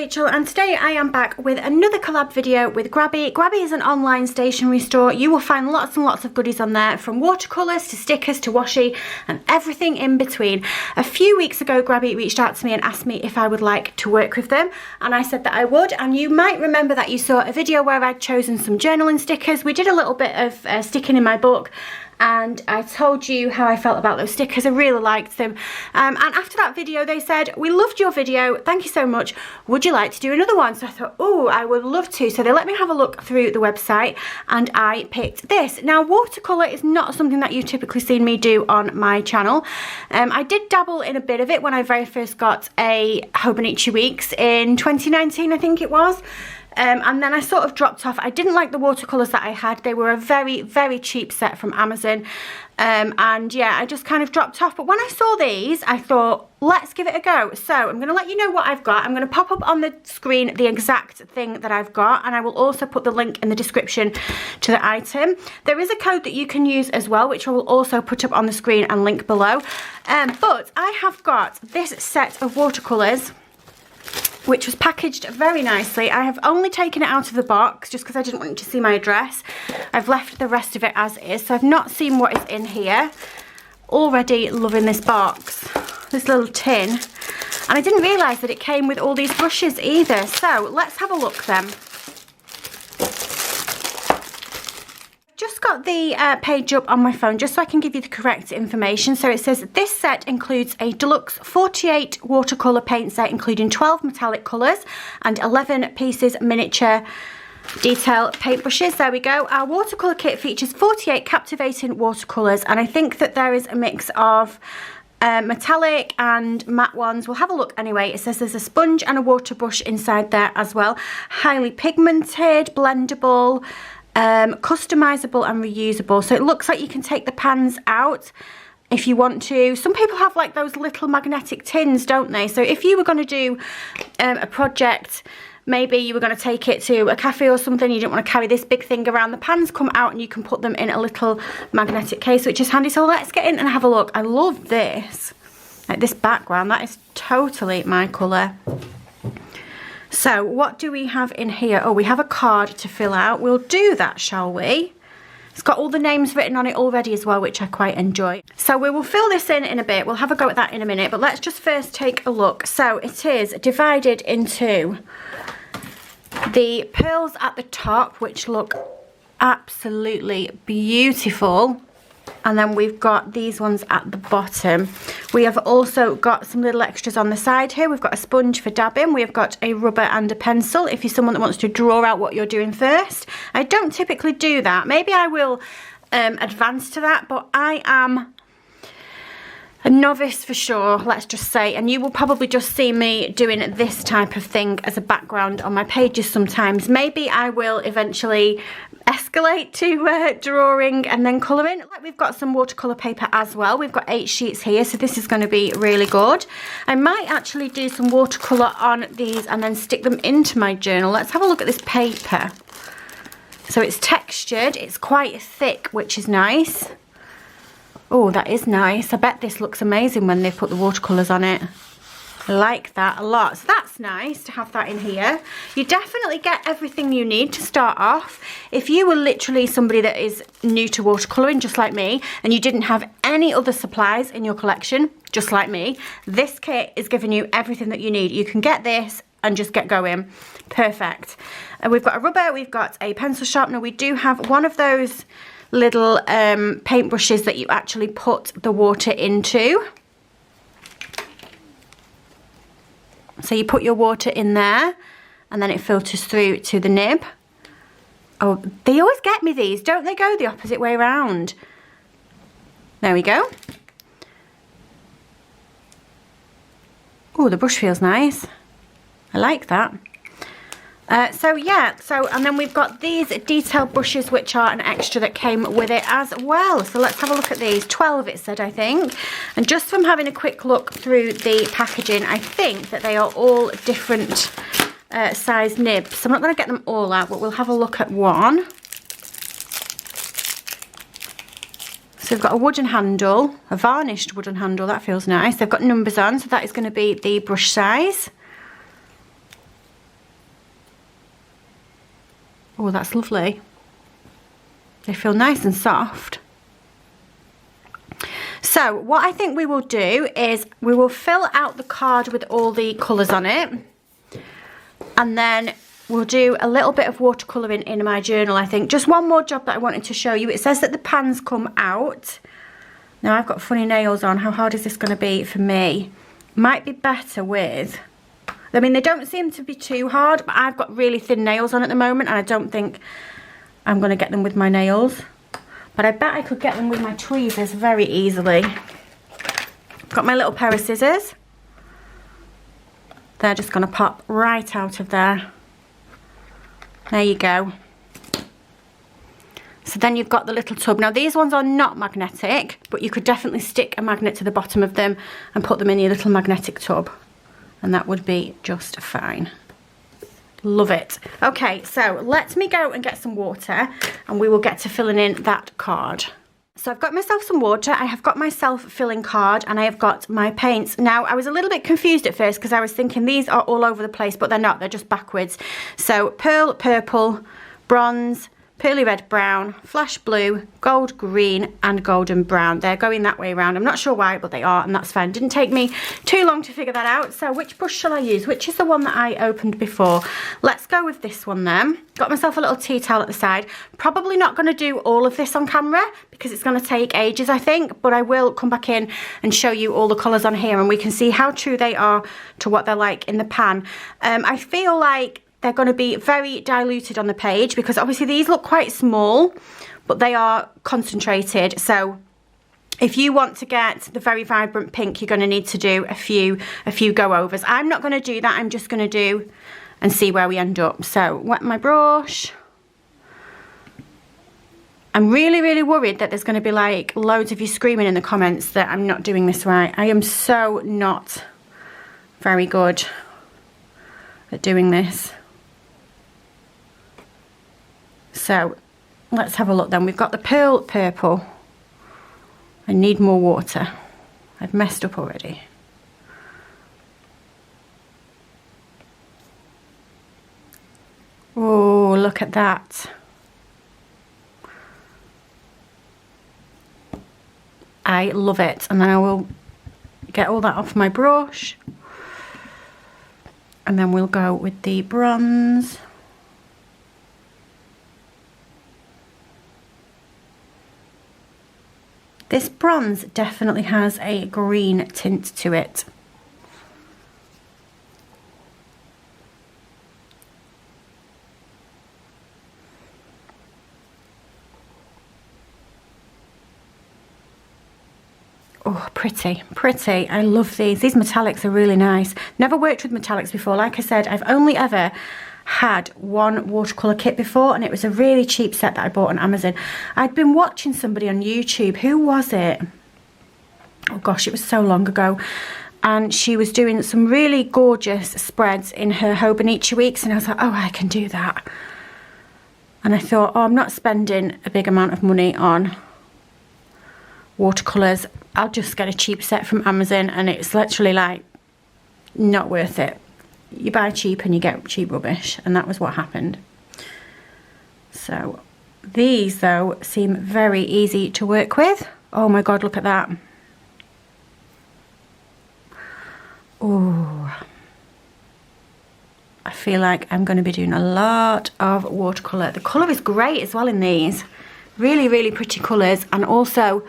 Rachel, and today I am back with another collab video with Grabie. Grabie is an online stationery store. You will find lots and lots of goodies on there, from watercolours to stickers to washi and everything in between. A few weeks ago Grabie reached out to me and asked me if I would like to work with them, and I said that I would. And you might remember that you saw a video where I'd chosen some journaling stickers. We did a little bit of sticking in my book, and I told you how I felt about those stickers. I really liked them, and after that video they said, we loved your video, thank you so much, would you like to do another one? So I thought, oh, I would love to. So they let me have a look through the website and I picked this. Now, watercolour is not something that you've typically seen me do on my channel. I did dabble in a bit of it when I very first got a Hobonichi Weeks in 2019, I think it was. And then I sort of dropped off. I didn't like the watercolours that I had. They were a very, very cheap set from Amazon. And yeah, I just kind of dropped off. But when I saw these, I thought, let's give it a go. So I'm going to let you know what I've got. I'm going to pop up on the screen the exact thing that I've got. And I will also put the link in the description to the item. There is a code that you can use as well, which I will also put up on the screen and link below. But I have got this set of watercolours, which was packaged very nicely. I have only taken it out of the box just because I didn't want you to see my address. I've left the rest of it as is, so I've not seen what is in here. Already loving this box, this little tin. And I didn't realise that it came with all these brushes either. So let's have a look then. Just got the page up on my phone just so I can give you the correct information. So it says this set includes a deluxe 48 watercolour paint set, including 12 metallic colours and 11 pieces miniature detail paintbrushes. There we go. Our watercolour kit features 48 captivating watercolours, and I think that there is a mix of metallic and matte ones. We'll have a look anyway. It says there's a sponge and a water brush inside there as well. Highly pigmented, blendable, customizable and reusable. So it looks like you can take the pans out if you want to. Some people have like those little magnetic tins, don't they? So if you were going to do a project, maybe you were going to take it to a cafe or something, you didn't want to carry this big thing around, the pans come out and you can put them in a little magnetic case, which is handy. So let's get in and have a look. I love this, like this background, that is totally my colour. So what do we have in here? Oh, we have a card to fill out. We'll do that, shall we? It's got all the names written on it already as well, which I quite enjoy. So we will fill this in a bit. We'll have a go at that in a minute, but let's just first take a look. So it is divided into the pearls at the top, which look absolutely beautiful. And then we've got these ones at the bottom. We have also got some little extras on the side here. We've got a sponge for dabbing. We've got a rubber and a pencil if you're someone that wants to draw out what you're doing first. I don't typically do that. Maybe I will advance to that, but I am a novice for sure, let's just say, and you will probably just see me doing this type of thing as a background on my pages sometimes. Maybe I will eventually escalate to drawing and then colouring. Like, we've got some watercolour paper as well. We've got 8 sheets here, so this is going to be really good. I might actually do some watercolour on these and then stick them into my journal. Let's have a look at this paper. So it's textured, it's quite thick, which is nice. Oh, that is nice. I bet this looks amazing when they put the watercolours on it. I like that a lot. So that's nice to have that in here. You definitely get everything you need to start off. If you were literally somebody that is new to watercolouring, just like me, and you didn't have any other supplies in your collection, just like me, this kit is giving you everything that you need. You can get this and just get going. Perfect. And we've got a rubber, we've got a pencil sharpener. We do have one of those little paint brushes that you actually put the water into. So you put your water in there and then it filters through to the nib. Oh, they always get me these, don't they go the opposite way around? There we go. Oh, the brush feels nice. I like that. And then we've got these detail brushes, which are an extra that came with it as well. So let's have a look at these. 12 it said, I think. And just from having a quick look through the packaging, I think that they are all different size nibs. So I'm not going to get them all out, but we'll have a look at one. So we've got a wooden handle, a varnished wooden handle. That feels nice. They've got numbers on, so that is going to be the brush size. Oh, that's lovely. They feel nice and soft. So what I think we will do is we will fill out the card with all the colours on it, and then we'll do a little bit of watercolouring in my journal, I think. Just one more job that I wanted to show you. It says that the pans come out. Now I've got funny nails on. How hard is this going to be for me? Might be better with... I mean, they don't seem to be too hard, but I've got really thin nails on at the moment, and I don't think I'm going to get them with my nails. But I bet I could get them with my tweezers very easily. Got my little pair of scissors. They're just going to pop right out of there. There you go. So then you've got the little tub. Now these ones are not magnetic, but you could definitely stick a magnet to the bottom of them and put them in your little magnetic tub, and that would be just fine. Love it. Okay, so let me go and get some water and we will get to filling in that card. So I've got myself some water, I have got my self-filling card, and I have got my paints. Now, I was a little bit confused at first because I was thinking these are all over the place, but they're not, they're just backwards. So pearl purple, bronze, pearly red brown, flash blue, gold green, and golden brown. They're going that way around. I'm not sure why, but they are, and that's fine. Didn't take me too long to figure that out. So which brush shall I use? Which is the one that I opened before? Let's go with this one then. Got myself a little tea towel at the side. Probably not going to do all of this on camera because it's going to take ages, I think, but I will come back in and show you all the colours on here, and we can see how true they are to what they're like in the pan. I feel like they're going to be very diluted on the page because obviously these look quite small, but they are concentrated. So if you want to get the very vibrant pink, you're going to need to do a few go-overs. I'm not going to do that. I'm just going to do and see where we end up. So wet my brush. I'm really, really worried that there's going to be like loads of you screaming in the comments that I'm not doing this right. I am so not very good at doing this. So let's have a look then. We've got the pearl purple. I need more water. I've messed up already. Oh, look at that. I love it. And then I will get all that off my brush. And then we'll go with the bronze. This bronze definitely has a green tint to it. Oh, pretty, pretty. I love these. These metallics are really nice. Never worked with metallics before. Like I said, I've only ever had one watercolour kit before, and it was a really cheap set that I bought on Amazon. I'd been watching somebody on YouTube. Who was it? Oh gosh, it was so long ago. And she was doing some really gorgeous spreads in her Hobonichi weeks, and I was like, oh, I can do that. And I thought, oh, I'm not spending a big amount of money on watercolours. I'll just get a cheap set from Amazon, and it's literally like not worth it. You buy cheap and you get cheap rubbish, and that was what happened. So these though seem very easy to work with. Oh my god, look at that. Oh, I feel like I'm going to be doing a lot of watercolour. The colour is great as well in these. Really, really pretty colours, and also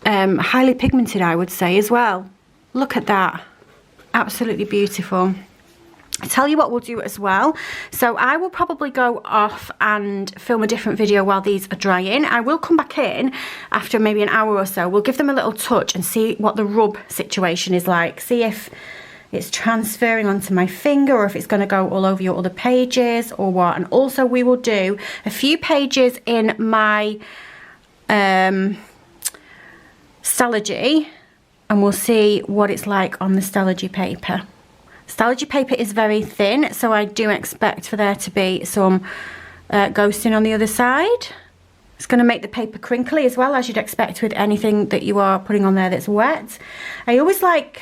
highly pigmented, I would say, as well. Look at that. Absolutely beautiful. I tell you what we'll do as well. So I will probably go off and film a different video while these are drying. I will come back in after maybe an hour or so. We'll give them a little touch and see what the rub situation is like. See if it's transferring onto my finger, or if it's going to go all over your other pages or what. And also we will do a few pages in my Stalogy, and we'll see what it's like on the Stalogy paper. Stalogy paper is very thin, so I do expect for there to be some ghosting on the other side. It's going to make the paper crinkly as well, as you'd expect with anything that you are putting on there that's wet. I always like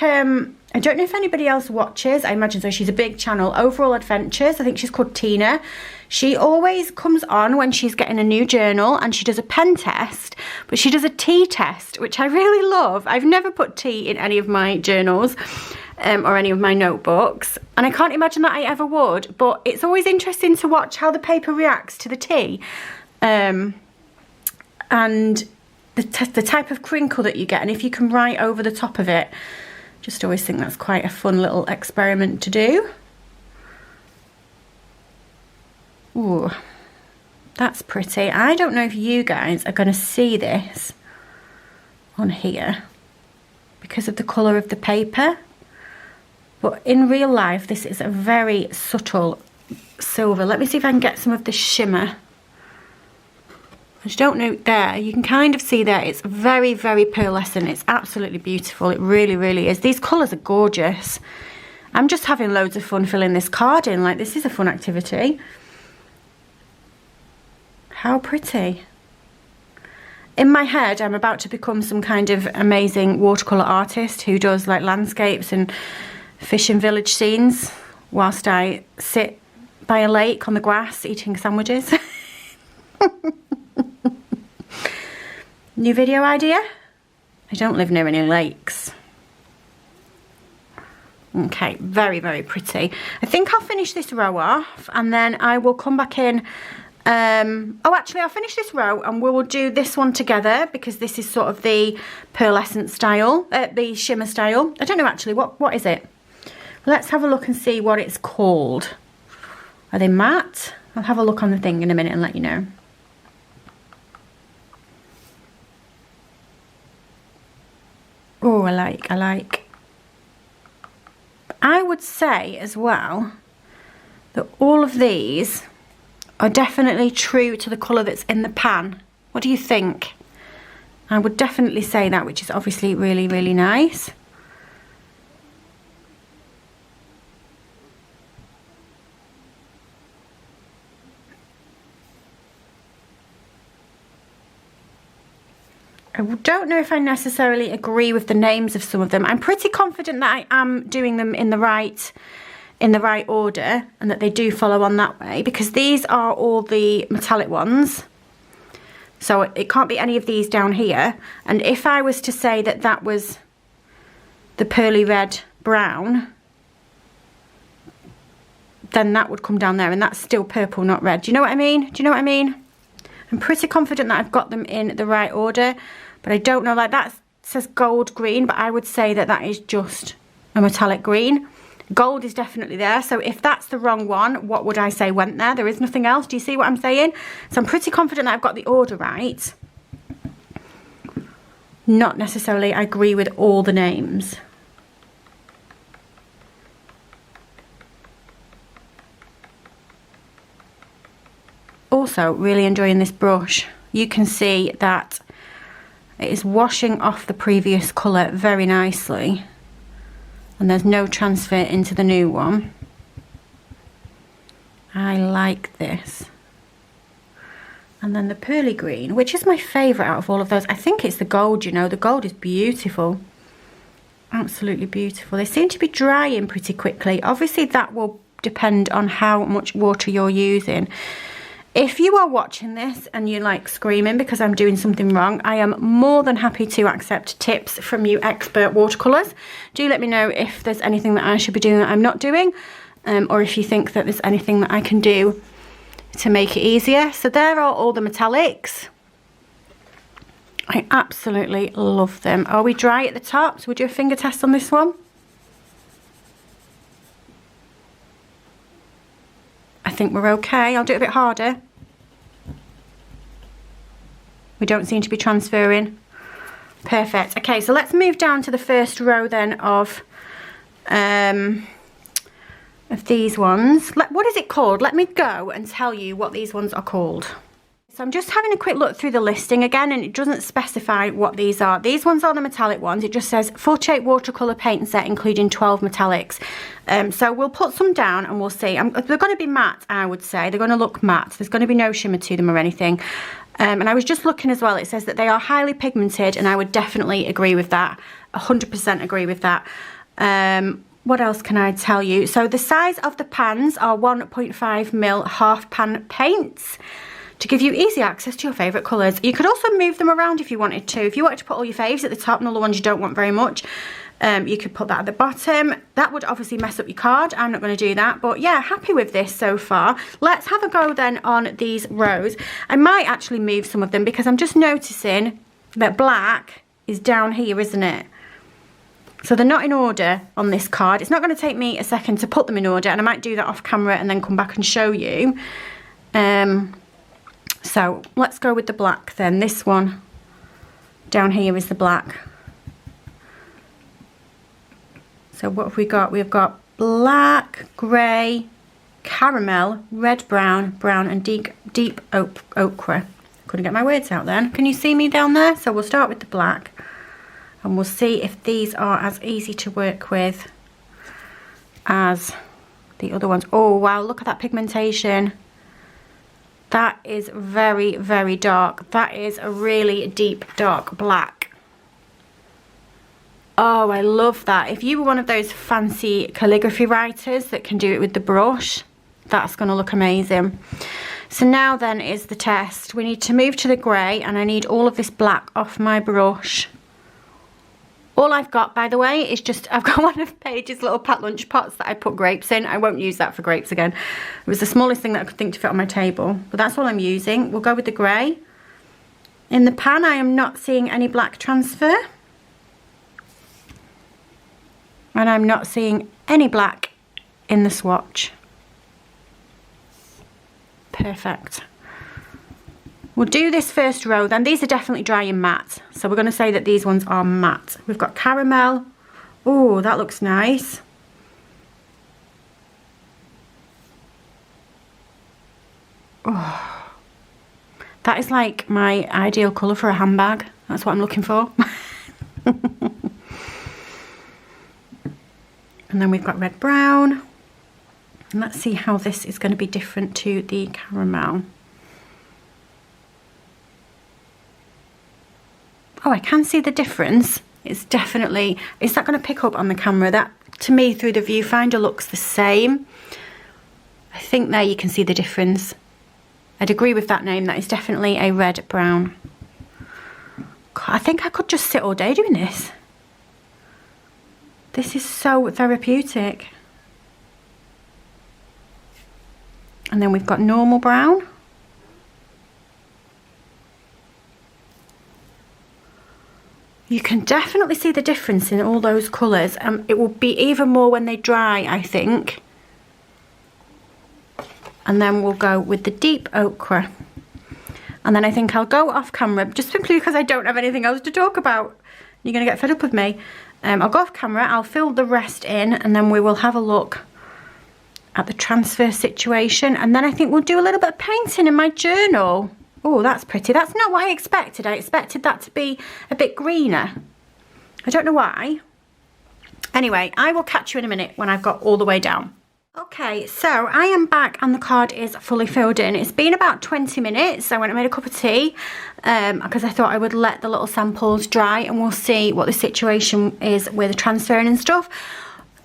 I don't know if anybody else watches. I imagine so. She's a big channel. Overall Adventures. I think she's called Tina. She always comes on when she's getting a new journal and she does a pen test, but she does a tea test, which I really love. I've never put tea in any of my journals or any of my notebooks, and I can't imagine that I ever would, but it's always interesting to watch how the paper reacts to the tea and the type of crinkle that you get, and if you can write over the top of it. Just always think that's quite a fun little experiment to do. Ooh, that's pretty. I don't know if you guys are going to see this on here because of the colour of the paper, but in real life this is a very subtle silver. Let me see if I can get some of the shimmer. I just don't know, there, you can kind of see there, it's very, very pearlescent. It's absolutely beautiful, it really, really is. These colours are gorgeous. I'm just having loads of fun filling this card in, like this is a fun activity. How pretty. In my head, I'm about to become some kind of amazing watercolour artist who does like landscapes and fishing village scenes whilst I sit by a lake on the grass eating sandwiches. New video idea? I don't live near any lakes. Okay, very, very pretty. I think I'll finish this row off and then I will come back in. Oh, actually, I'll finish this row and we will do this one together because this is sort of the pearlescent style, the shimmer style. I don't know actually, what is it? Let's have a look and see what it's called. Are they matte? I'll have a look on the thing in a minute and let you know. Oh, I like. I would say as well that all of these are definitely true to the colour that's in the pan. What do you think? I would definitely say that, which is obviously really, really nice. I don't know if I necessarily agree with the names of some of them. I'm pretty confident that I am doing them in the right order and that they do follow on that way, because these are all the metallic ones. So it can't be any of these down here. And if I was to say that that was the pearly red brown, then that would come down there, and that's still purple, not red. Do you know what I mean? Do you know what I mean? I'm pretty confident that I've got them in the right order, but I don't know, like that says gold green, but I would say that that is just a metallic green. Gold is definitely there, so if that's the wrong one, what would I say went there? There is nothing else. Do you see what I'm saying? So I'm pretty confident that I've got the order right. Not necessarily I agree with all the names. Also, really enjoying this brush. You can see that it is washing off the previous colour very nicely. And there's no transfer into the new one. I like this. And then the pearly green, which is my favourite out of all of those. I think it's the gold, you know. The gold is beautiful. Absolutely beautiful. They seem to be drying pretty quickly. Obviously, that will depend on how much water you're using. If you are watching this and you're like screaming because I'm doing something wrong, I am more than happy to accept tips from you expert watercolours. Do let me know if there's anything that I should be doing that I'm not doing, or if you think that there's anything that I can do to make it easier. So there are all the metallics. I absolutely love them. Are we dry at the top? So we'll do a finger test on this one. I think we're okay. I'll do it a bit harder. We don't seem to be transferring. Perfect. Okay, so let's move down to the first row then of these ones. What is it called? Let me go and tell you what these ones are called. So I'm just having a quick look through the listing again, and it doesn't specify what these are. These ones are the metallic ones. It just says 48 watercolour paint set including 12 metallics. So we'll put some down and we'll see. They're going to be matte, I would say. They're going to look matte. There's going to be no shimmer to them or anything. And I was just looking as well. It says that they are highly pigmented, and I would definitely agree with that. 100% agree with that. What else can I tell you? So the size of the pans are 1.5mm half pan paints to give you easy access to your favourite colours. You could also move them around if you wanted to. If you wanted to put all your faves at the top and all the ones you don't want very much, you could put that at the bottom. That would obviously mess up your card. I'm not going to do that. But yeah, happy with this so far. Let's have a go then on these rows. I might actually move some of them because I'm just noticing that black is down here, isn't it? So they're not in order on this card. It's not going to take me a second to put them in order, and I might do that off camera and then come back and show you. So let's go with the black then. This one down here is the black. So what have we got? We've got black, grey, caramel, red, brown, and deep ochre. Couldn't get my words out then. Can you see me down there? So we'll start with the black. And we'll see if these are as easy to work with as the other ones. Oh, wow, look at that pigmentation. That is very, very dark. That is a really deep, dark black. Oh, I love that. If you were one of those fancy calligraphy writers that can do it with the brush, that's going to look amazing. So now then is the test. We need to move to the grey, and I need all of this black off my brush. All I've got, by the way, is just, I've got one of Paige's little packed lunch pots that I put grapes in. I won't use that for grapes again. It was the smallest thing that I could think to fit on my table. But that's all I'm using. We'll go with the grey. In the pan, I am not seeing any black transfer. And I'm not seeing any black in the swatch. Perfect. We'll do this first row then. These are definitely dry and matte. So we're going to say that these ones are matte. We've got caramel. Oh, that looks nice. Oh, that is like my ideal colour for a handbag. That's what I'm looking for. And then we've got red brown. And let's see how this is going to be different to the caramel. Oh, I can see the difference. It's definitely, is that going to pick up on the camera? That, to me, through the viewfinder looks the same. I think there you can see the difference. I'd agree with that name. That is definitely a red brown. God, I think I could just sit all day doing this. This is so therapeutic. And then we've got normal brown. You can definitely see the difference in all those colours. It will be even more when they dry, I think. And then we'll go with the deep ochre. And then I think I'll go off camera, just simply because I don't have anything else to talk about. You're going to get fed up with me. I'll go off camera, I'll fill the rest in, and then we will have a look at the transfer situation. And then I think we'll do a little bit of painting in my journal. Oh, that's pretty. That's not what I expected. I expected that to be a bit greener. I don't know why. Anyway, I will catch you in a minute when I've got all the way down. Okay, so I am back and the card is fully filled in. It's been about 20 minutes. I went and made a cup of tea because I thought I would let the little samples dry and we'll see what the situation is with transferring and stuff.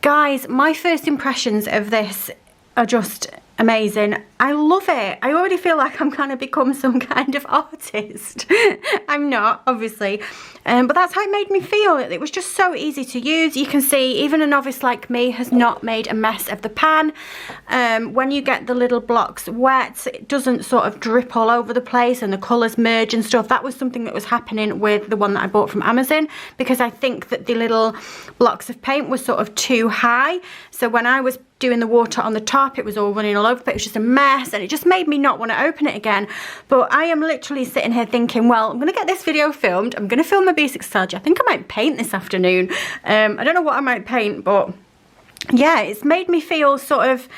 Guys, my first impressions of this are just amazing. I love it. I already feel like I'm going to become some kind of artist. I'm not, obviously, but that's how it made me feel. It was just so easy to use. You can see even a novice like me has not made a mess of the pan. When you get the little blocks wet, it doesn't sort of drip all over the place and the colours merge and stuff. That was something that was happening with the one that I bought from Amazon, because I think that the little blocks of paint were sort of too high. So when I was doing the water on the top, it was all running all over, but it was just a mess, and it just made me not want to open it again. But I am literally sitting here thinking, well, I'm going to get this video filmed. I'm going to film my basic nostalgia. I think I might paint this afternoon. I don't know what I might paint, but yeah, it's made me feel sort of,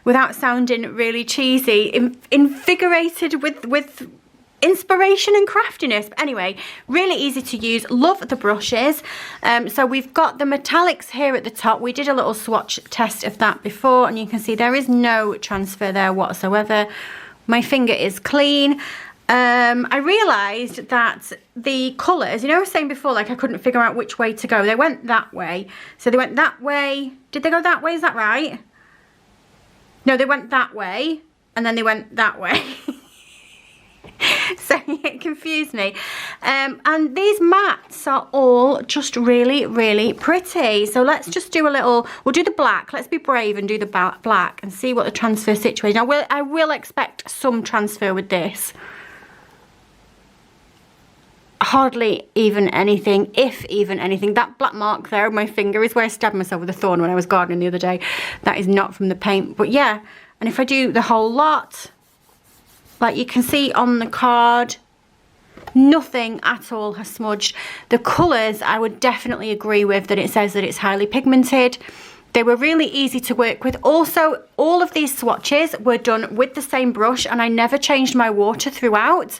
without sounding really cheesy, invigorated with inspiration and craftiness. But anyway, really easy to use. Love the brushes. So we've got the metallics here at the top. We did a little swatch test of that before, and you can see there is no transfer there whatsoever. My finger is clean. I realised that the colours, you know I was saying before, like I couldn't figure out which way to go. They went that way. So they went that way. Did they go that way? Is that right? No, they went that way. And then they went that way. So it confused me. And these mattes are all just really, really pretty. So let's just do a little, we'll do the black. Let's be brave and do the black and see what the transfer situation. I will expect some transfer with this. Hardly even anything, if even anything. That black mark there on my finger is where I stabbed myself with a thorn when I was gardening the other day. That is not from the paint, but yeah. And if I do the whole lot, like you can see on the card, nothing at all has smudged. The colours, I would definitely agree with that it says that it's highly pigmented. They were really easy to work with. Also, all of these swatches were done with the same brush and I never changed my water throughout.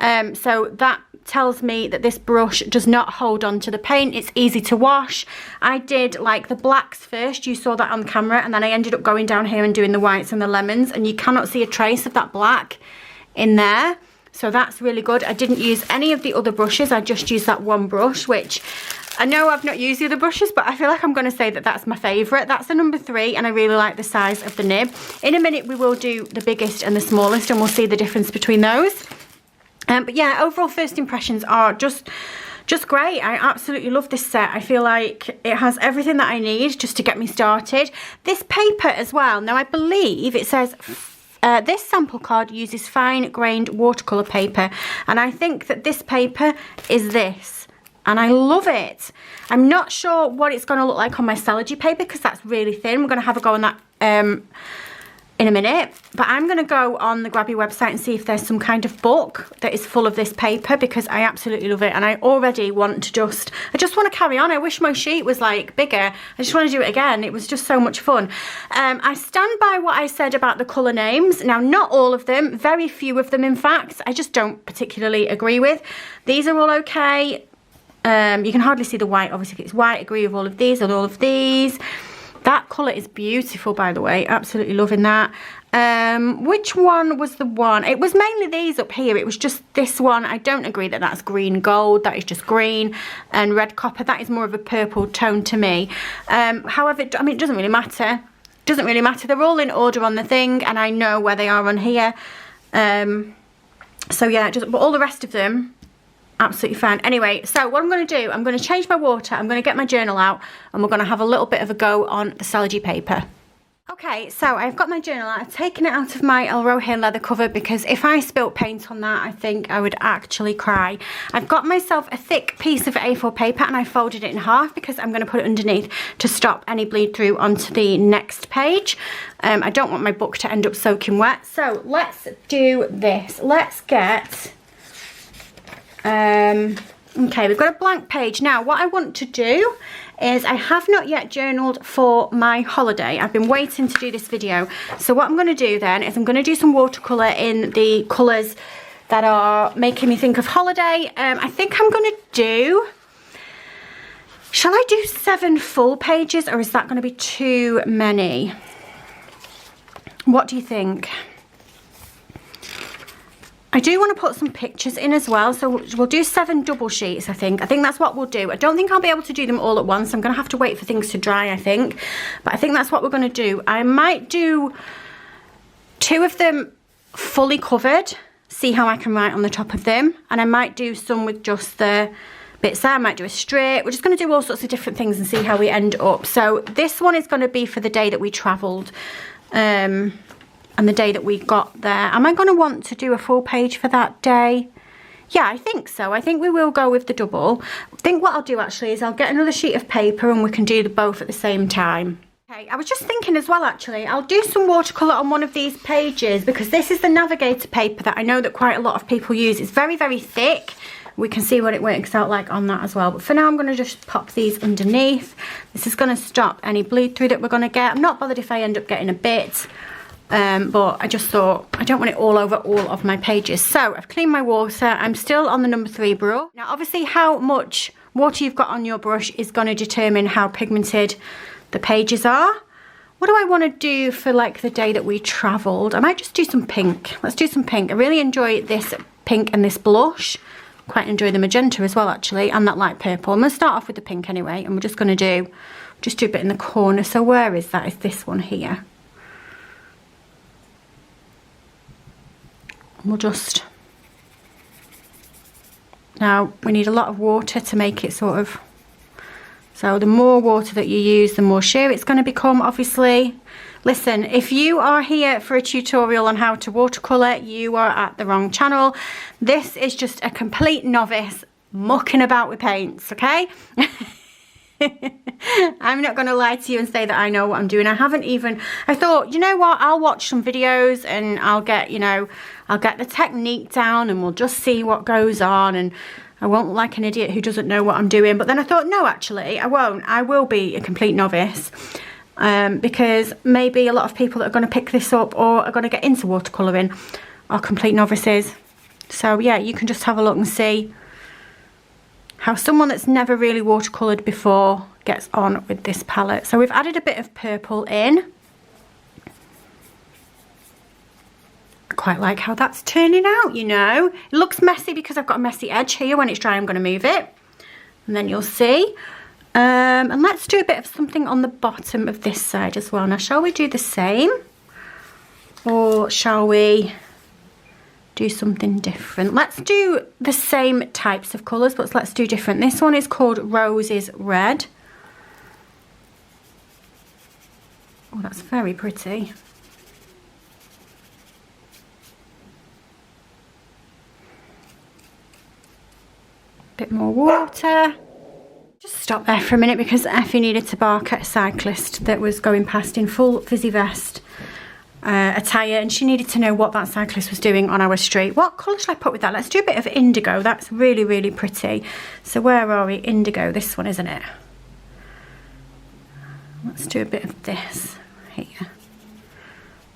So that tells me that this brush does not hold on to the paint. It's easy to wash. I did like the blacks first, you saw that on camera, and then I ended up going down here and doing the whites and the lemons, and you cannot see a trace of that black in there. So that's really good. I didn't use any of the other brushes. I just used that one brush, which I know I've not used the other brushes, but I feel like I'm going to say that that's my favourite. That's the number 3, and I really like the size of the nib. In a minute, we will do the biggest and the smallest, and we'll see the difference between those. But yeah, overall first impressions are just great. I absolutely love this set. I feel like it has everything that I need just to get me started. This paper as well. Now I believe it says this sample card uses fine grained watercolour paper, and I think that this paper is this. And I love it. I'm not sure what it's going to look like on my Salogy paper because that's really thin. We're going to have a go on that in a minute, but I'm going to go on the Grabie website and see if there's some kind of book that is full of this paper because I absolutely love it, and I already want to I just want to carry on. I wish my sheet was like bigger. I just want to do it again. It was just so much fun. I stand by what I said about the colour names. Now, not all of them, very few of them in fact, I just don't particularly agree with. These are all okay. You can hardly see the white, obviously it's white. I agree with all of these and all of these. That colour is beautiful, by the way. Absolutely loving that. Which one was the one? It was mainly these up here. It was just this one. I don't agree that that's green gold. That is just green. And red copper, that is more of a purple tone to me. However, I mean, it doesn't really matter. Doesn't really matter. They're all in order on the thing, and I know where they are on here. So yeah, but all the rest of them, absolutely fine. Anyway, so what I'm going to do, I'm going to change my water, I'm going to get my journal out, and we're going to have a little bit of a go on the Salogy paper. Okay, so I've got my journal out. I've taken it out of my El Rohe leather cover because if I spilt paint on that, I think I would actually cry. I've got myself a thick piece of A4 paper and I folded it in half because I'm going to put it underneath to stop any bleed through onto the next page. I don't want my book to end up soaking wet. So let's do this. Let's get... okay, we've got a blank page. Now, what I want to do is I have not yet journaled for my holiday. I've been waiting to do this video. So what I'm going to do then is I'm going to do some watercolour in the colours that are making me think of holiday. I think I'm going to do... Shall I do 7 full pages or is that going to be too many? What do you think? I do want to put some pictures in as well, so we'll do 7 double sheets, I think. I think that's what we'll do. I don't think I'll be able to do them all at once. I'm going to have to wait for things to dry, I think. But I think that's what we're going to do. I might do 2 of them fully covered, see how I can write on the top of them. And I might do some with just the bits there. I might do a straight. We're just going to do all sorts of different things and see how we end up. So this one is going to be for the day that we travelled. And the day that we got there. Am I going to want to do a full page for that day? Yeah, I think so. I think we will go with the double. I think what I'll do actually is I'll get another sheet of paper and we can do the both at the same time. Okay, I was just thinking as well actually, I'll do some watercolour on one of these pages because this is the navigator paper that I know that quite a lot of people use. It's very, very thick. We can see what it works out like on that as well. But for now, I'm going to just pop these underneath. This is going to stop any bleed through that we're going to get. I'm not bothered if I end up getting a bit. But I just thought I don't want it all over all of my pages. So I've cleaned my water. I'm still on the number 3 brush. Now obviously how much water you've got on your brush is going to determine how pigmented the pages are. What do I want to do for like the day that we travelled? I might just do some pink. Let's do some pink. I really enjoy this pink and this blush. Quite enjoy the magenta as well, actually, and that light purple. I'm going to start off with the pink anyway, and we're just going to just do a bit in the corner. So where is that? Is this one here. We'll just... Now, we need a lot of water to make it sort of... So the more water that you use, the more sheer it's going to become, obviously. Listen, if you are here for a tutorial on how to watercolour, you are at the wrong channel. This is just a complete novice mucking about with paints, okay? I'm not going to lie to you and say that I know what I'm doing. I thought, you know what, I'll watch some videos and I'll get, you know, I'll get the technique down and we'll just see what goes on, and I won't look like an idiot who doesn't know what I'm doing. But then I thought, no, actually, I won't. I will be a complete novice. Because maybe a lot of people that are going to pick this up or are going to get into watercolouring are complete novices. So yeah, you can just have a look and see how someone that's never really watercoloured before gets on with this palette. So we've added a bit of purple in. I quite like how that's turning out, you know. It looks messy because I've got a messy edge here. When it's dry, I'm going to move it, and then you'll see. And let's do a bit of something on the bottom of this side as well. Now, shall we do the same, or shall we do something different? Let's do the same types of colours, but let's do different. This one is called Roses Red. Oh, that's very pretty. Bit more water. Just stop there for a minute because Effie needed to bark at a cyclist that was going past in full fizzy vest attire, and she needed to know what that cyclist was doing on our street. What colour should I put with that? Let's do a bit of indigo. That's really, really pretty. So where are we? Indigo, this one, isn't it? Let's do a bit of this here.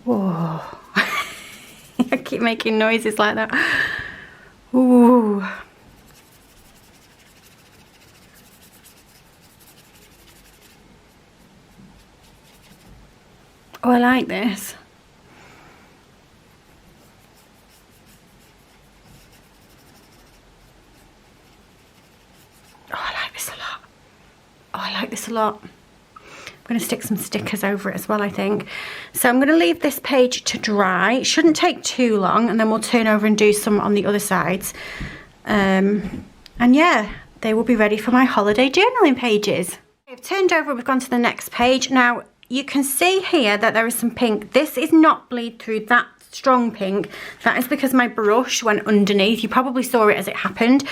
Whoa. I keep making noises like that. Ooh. Oh, I like this. Oh, I like this a lot. Oh, I like this a lot. I'm going to stick some stickers over it as well, I think. So I'm going to leave this page to dry. It shouldn't take too long, and then we'll turn over and do some on the other sides. And yeah, they will be ready for my holiday journaling pages. I've turned over, we've gone to the next page. Now, you can see here that there is some pink. This is not bleed through that strong pink. That is because my brush went underneath. You probably saw it as it happened.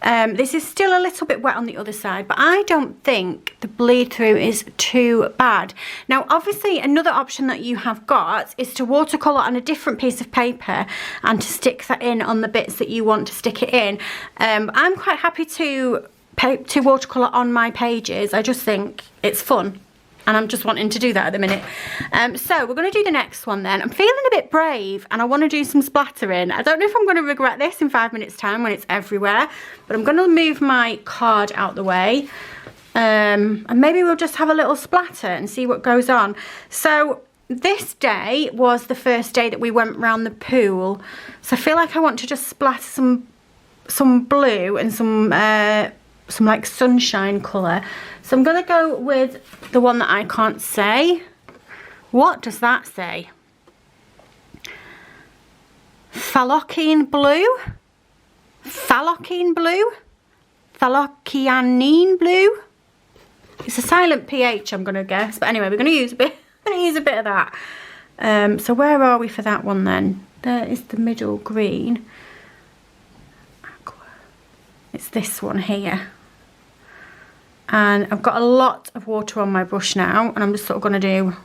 This is still a little bit wet on the other side, but I don't think the bleed through is too bad. Now, obviously, another option that you have got is to watercolour on a different piece of paper and to stick that in on the bits that you want to stick it in. I'm quite happy to watercolour on my pages. I just think it's fun. And I'm just wanting to do that at the minute. So we're going to do the next one then. I'm feeling a bit brave and I want to do some splattering. I don't know if I'm going to regret this in 5 minutes time when it's everywhere, but I'm going to move my card out the way. And maybe we'll just have a little splatter and see what goes on. So this day was the first day that we went round the pool. So I feel like I want to just splatter some blue and some like sunshine colour. So I'm going to go with the one that I can't say. What does that say? Phallocene blue? Phallocene blue? Phallocianine blue? It's a silent PH, I'm going to guess. But anyway, we're going to use a bit of that. So where are we for that one then? There is the middle green. Aqua. It's this one here. And I've got a lot of water on my brush now, and I'm just sort of going to do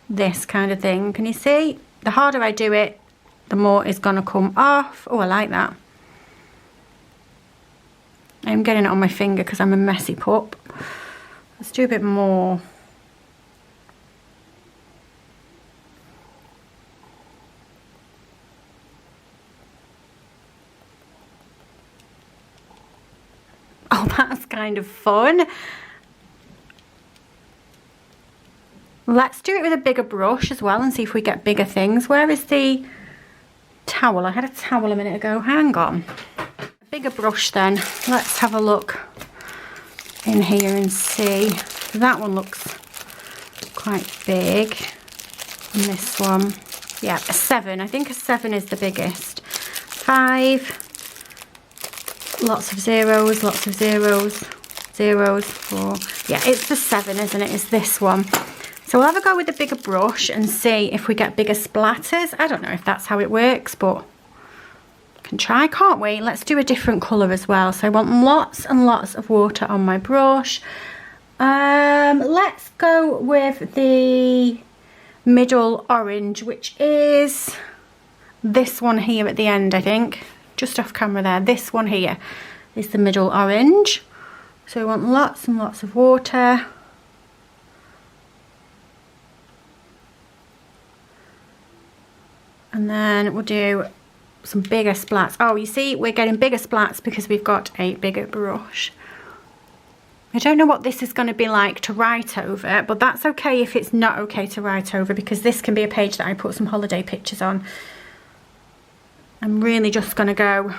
this kind of thing. Can you see? The harder I do it, the more it's going to come off. Oh, I like that. I'm getting it on my finger because I'm a messy pup. Let's do a bit more. Oh, that's kind of fun. Let's do it with a bigger brush as well and see if we get bigger things. Where is the... towel. I had a towel a minute ago. Hang on. A bigger brush then. Let's have a look in here and see. That one looks quite big. And this one, yeah, a 7. I think a 7 is the biggest. 5. Lots of zeros, lots of zeros. Zeros, 4. Yeah, it's the 7, isn't it? It's this one. So we'll have a go with the bigger brush and see if we get bigger splatters. I don't know if that's how it works, but can try, can't we? Let's do a different colour as well. So I want lots and lots of water on my brush. Let's go with the middle orange, which is this one here at the end, I think. Just off camera there. This one here is the middle orange. So we want lots and lots of water. And then we'll do some bigger splats. Oh, you see, we're getting bigger splats because we've got a bigger brush. I don't know what this is going to be like to write over, but that's okay if it's not okay to write over, because this can be a page that I put some holiday pictures on. I'm really just going to go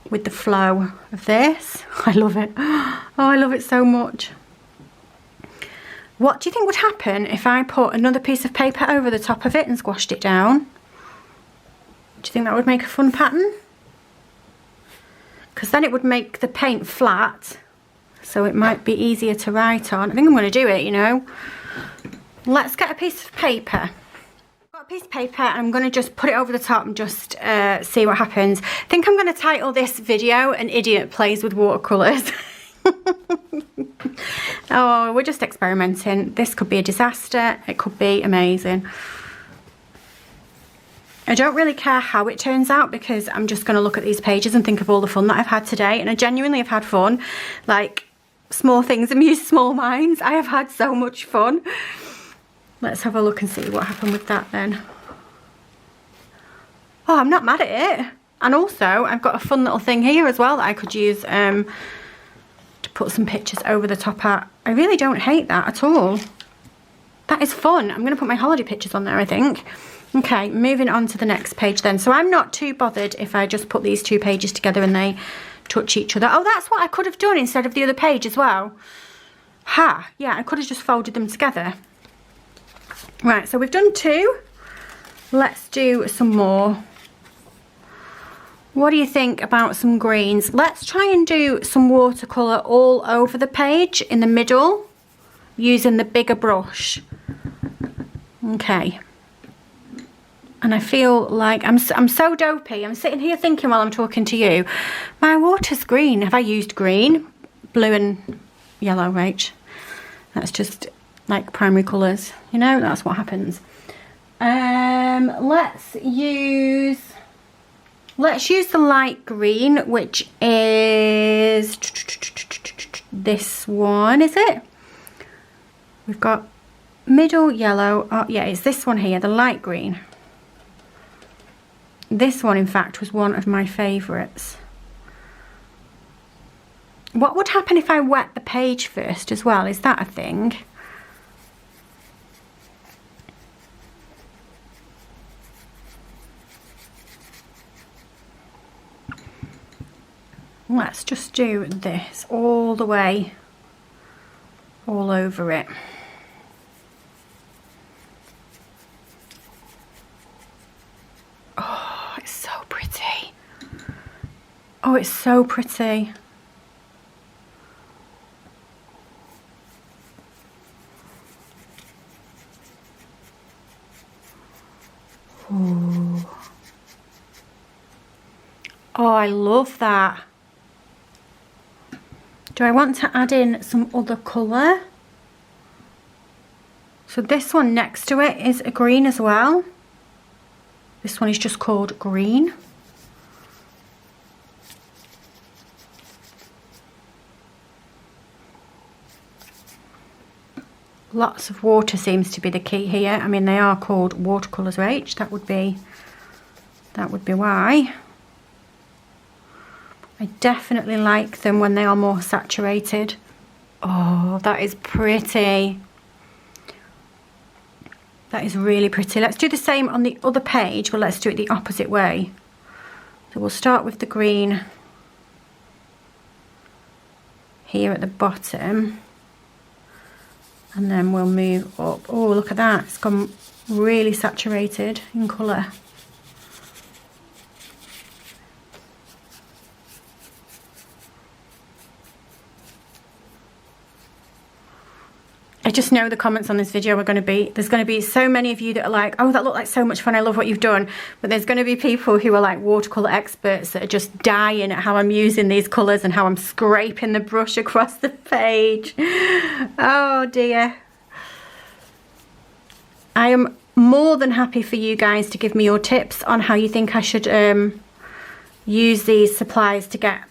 with the flow of this. I love it. Oh, I love it so much. What do you think would happen if I put another piece of paper over the top of it and squashed it down? Do you think that would make a fun pattern? Because then it would make the paint flat, so it might be easier to write on. I think I'm going to do it, you know. Let's get a piece of paper. Got a piece of paper, and I'm going to just put it over the top and just see what happens. I think I'm going to title this video "An Idiot Plays with Watercolours." Oh, we're just experimenting. This could be a disaster. It could be amazing. I don't really care how it turns out, because I'm just going to look at these pages and think of all the fun that I've had today. And I genuinely have had fun. Like, small things amuse small minds. I have had so much fun. Let's have a look and see what happened with that then. Oh, I'm not mad at it. And also, I've got a fun little thing here as well that I could use to put some pictures over the top at. I really don't hate that at all. That is fun. I'm going to put my holiday pictures on there, I think. Okay, moving on to the next page then. So I'm not too bothered if I just put these two pages together and they touch each other. Oh, that's what I could have done instead of the other page as well. Ha, yeah, I could have just folded them together. Right, so we've done 2. Let's do some more. What do you think about some greens? Let's try and do some watercolour all over the page in the middle using the bigger brush. Okay. And I feel like I'm so dopey. I'm sitting here thinking while I'm talking to you, my water's green. Have I used green? Blue and yellow, Rach. That's just like primary colours. You know, that's what happens. Let's use the light green, which is this one, is it? We've got middle yellow. Oh, yeah, it's this one here, the light green. This one, in fact, was one of my favourites. What would happen if I wet the page first as well? Is that a thing? Let's just do this all the way, all over it. Oh, it's so pretty. Oh, it's so pretty. Ooh. Oh, I love that. Do I want to add in some other colour? So this one next to it is a green as well. This one is just called green. Lots of water seems to be the key here. I mean, they are called Watercolours, Rach. That would be why. I definitely like them when they are more saturated. Oh, that is pretty. That is really pretty. Let's do the same on the other page, but let's do it the opposite way. So we'll start with the green here at the bottom, and then we'll move up. Oh, look at that, it's gone really saturated in colour. I just know the comments on this video are going to be, there's going to be so many of you that are like, oh, that looked like so much fun, I love what you've done. But there's going to be people who are like watercolour experts that are just dying at how I'm using these colours and how I'm scraping the brush across the page. Oh dear. I am more than happy for you guys to give me your tips on how you think I should use these supplies to get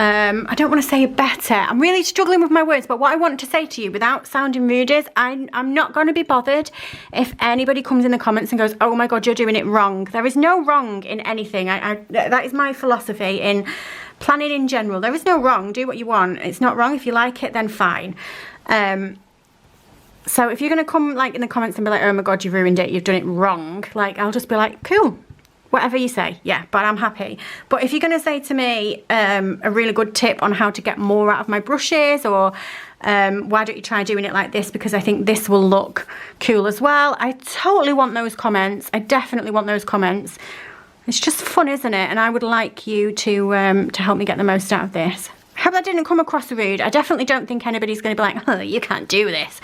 I don't want to say better. I'm really struggling with my words, but what I want to say to you without sounding rude is I'm not going to be bothered if anybody comes in the comments and goes, oh my god, you're doing it wrong. There is no wrong in anything. That is my philosophy in planning in general. There is no wrong. Do what you want. It's not wrong. If you like it, then fine. So if you're going to come like in the comments and be like, oh my god, you've ruined it, you've done it wrong, like I'll just be like, cool. Whatever you say, yeah, but I'm happy. But if you're going to say to me a really good tip on how to get more out of my brushes, or why don't you try doing it like this because I think this will look cool as well, I totally want those comments. I definitely want those comments. It's just fun, isn't it? And I would like you to help me get the most out of this. I hope that didn't come across rude. I definitely don't think anybody's going to be like, oh, you can't do this.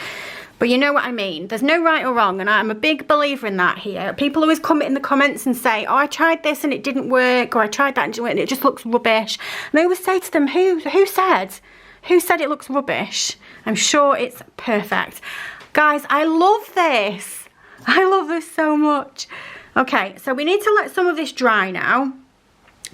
But you know what I mean. There's no right or wrong, and I'm a big believer in that here. People always comment in the comments and say, oh, I tried this and it didn't work, or I tried that and it didn't work and it just looks rubbish. And I always say to them, who said it looks rubbish? I'm sure it's perfect. Guys, I love this. I love this so much. Okay, so we need to let some of this dry now.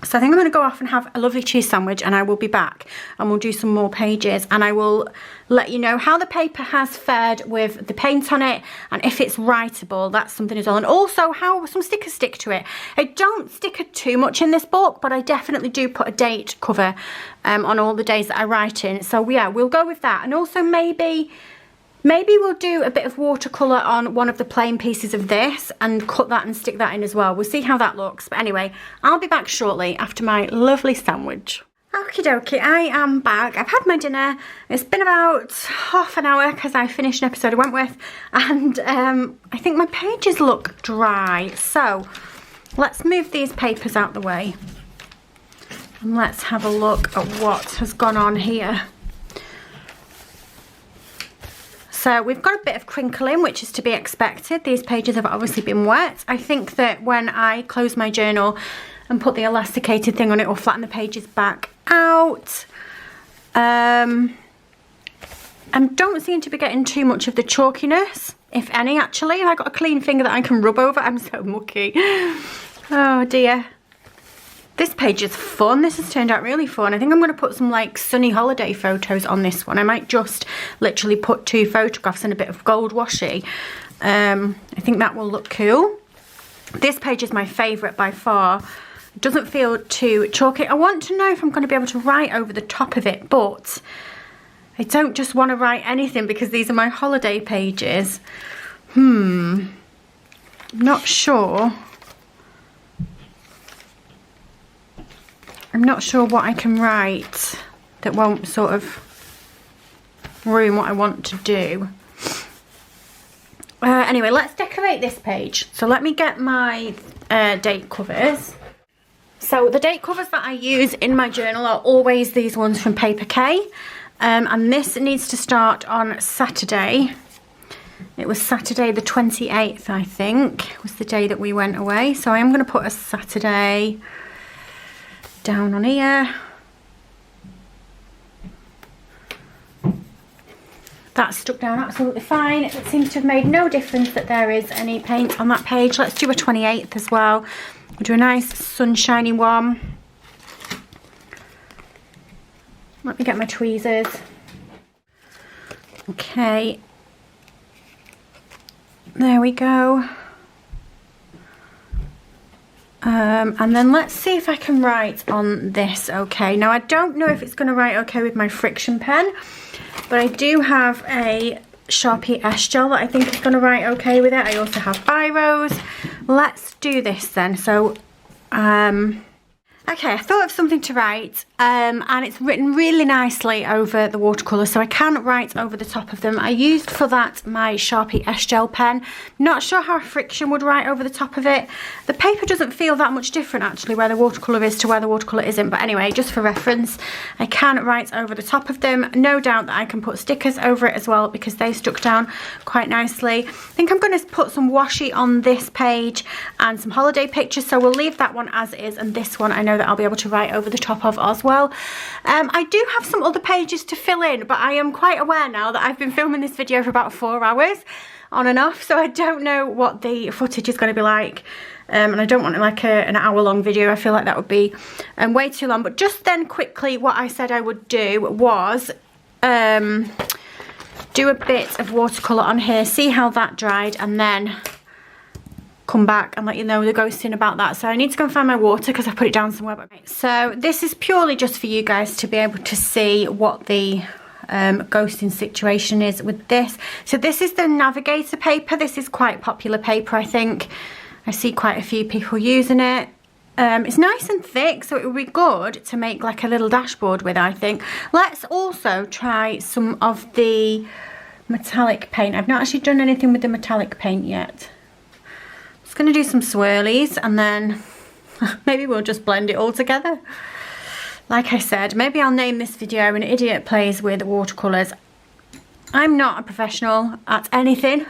So I think I'm going to go off and have a lovely cheese sandwich, and I will be back and we'll do some more pages, and I will let you know how the paper has fared with the paint on it and if it's writable. That's something as well, and also how some stickers stick to it. I don't sticker too much in this book, but I definitely do put a date cover on all the days that I write in. So yeah, we'll go with that, and also maybe we'll do a bit of watercolour on one of the plain pieces of this and cut that and stick that in as well. We'll see how that looks. But anyway, I'll be back shortly after my lovely sandwich. Okie dokie, I am back. I've had my dinner. It's been about half an hour because I finished an episode of Wentworth, and I think my pages look dry. So let's move these papers out the way and let's have a look at what has gone on here. So we've got a bit of crinkling, which is to be expected. These pages have obviously been wet. I think that when I close my journal and put the elasticated thing on, it will flatten the pages back out. And don't seem to be getting too much of the chalkiness, if any, actually. I've got a clean finger that I can rub over. I'm so mucky. Oh dear. This page is fun. This has turned out really fun. I think I'm going to put some like sunny holiday photos on this one. I might just literally put 2 photographs and a bit of gold washi. I think that will look cool. This page is my favourite by far. It doesn't feel too chalky. I want to know if I'm going to be able to write over the top of it, but I don't just want to write anything because these are my holiday pages. Not sure. I'm not sure what I can write that won't sort of ruin what I want to do. Anyway, let's decorate this page. So let me get my date covers. So the date covers that I use in my journal are always these ones from Paper K. And this needs to start on Saturday. It was Saturday the 28th, I think, was the day that we went away. So I am going to put a Saturday down on here. That's stuck down absolutely fine. It seems to have made no difference that there is any paint on that page. Let's do a 28th as well. We'll do a nice sunshiny one. Let me get my tweezers. Okay. There we go. And then let's see if I can write on this okay. Now I don't know if it's going to write okay with my friction pen, but I do have a Sharpie S gel that I think is going to write okay with it. I also have biros. Let's do this then. So, okay, I thought of something to write, and it's written really nicely over the watercolour, so I can write over the top of them. I used for that my Sharpie S gel pen. Not sure how friction would write over the top of it. The paper doesn't feel that much different actually where the watercolour is to where the watercolour isn't, but anyway, just for reference, I can write over the top of them. No doubt that I can put stickers over it as well because they stuck down quite nicely. I think I'm going to put some washi on this page and some holiday pictures, so we'll leave that one as is, and this one I know that I'll be able to write over the top of as well. I do have some other pages to fill in, but I am quite aware now that I've been filming this video for about 4 hours on and off, so I don't know what the footage is going to be like, and I don't want like an hour-long video. I feel like that would be way too long. But just then quickly, what I said I would do was do a bit of watercolour on here, see how that dried, and then come back and let you know the ghosting about that. So I need to go and find my water because I put it down somewhere. So this is purely just for you guys to be able to see what the ghosting situation is with this. So this is the Navigator paper. This is quite popular paper, I think. I see quite a few people using it. It's nice and thick, so it would be good to make like a little dashboard with, I think. Let's also try some of the metallic paint. I've not actually done anything with the metallic paint yet. Just going to do some swirlies and then maybe we'll just blend it all together. Like I said, maybe I'll name this video An Idiot Plays with Watercolours. I'm not a professional at anything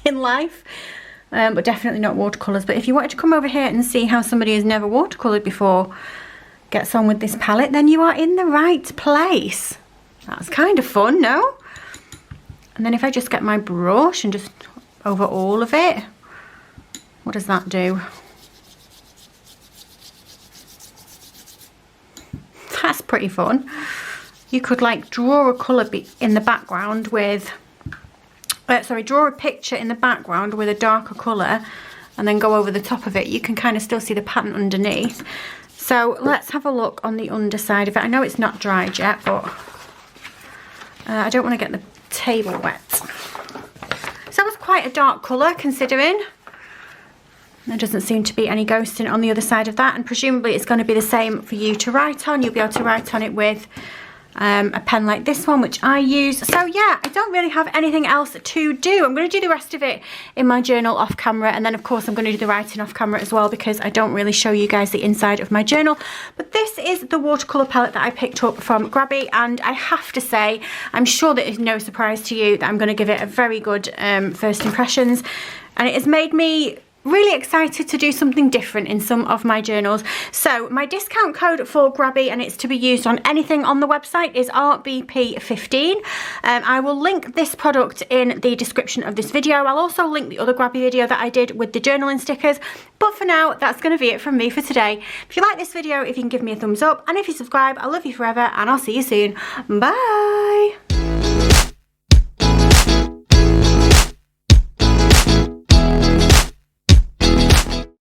in life, but definitely not watercolours. But if you wanted to come over here and see how somebody who's never watercoloured before gets on with this palette, then you are in the right place. That's kind of fun, no? And then if I just get my brush and just over all of it, what does that do? That's pretty fun. You could like draw a colour in the background with, draw a picture in the background with a darker colour and then go over the top of it. You can kind of still see the pattern underneath. So let's have a look on the underside of it. I know it's not dried yet, but I don't want to get the table wet. So that was quite a dark colour considering. There doesn't seem to be any ghosting on the other side of that, and presumably it's going to be the same for you to write on. You'll be able to write on it with a pen like this one, which I use. So yeah, I don't really have anything else to do. I'm going to do the rest of it in my journal off camera, and then of course I'm going to do the writing off camera as well because I don't really show you guys the inside of my journal. But this is the watercolour palette that I picked up from Grabie, and I have to say, I'm sure that it's no surprise to you that I'm going to give it a very good first impressions, and it has made me really excited to do something different in some of my journals. So my discount code for Grabie, and it's to be used on anything on the website, is RBP15. I will link this product in the description of this video. I'll also link the other Grabie video that I did with the journaling stickers. But for now, that's going to be it from me for today. If you like this video, if you can give me a thumbs up, and if you subscribe, I love you forever, and I'll see you soon. Bye!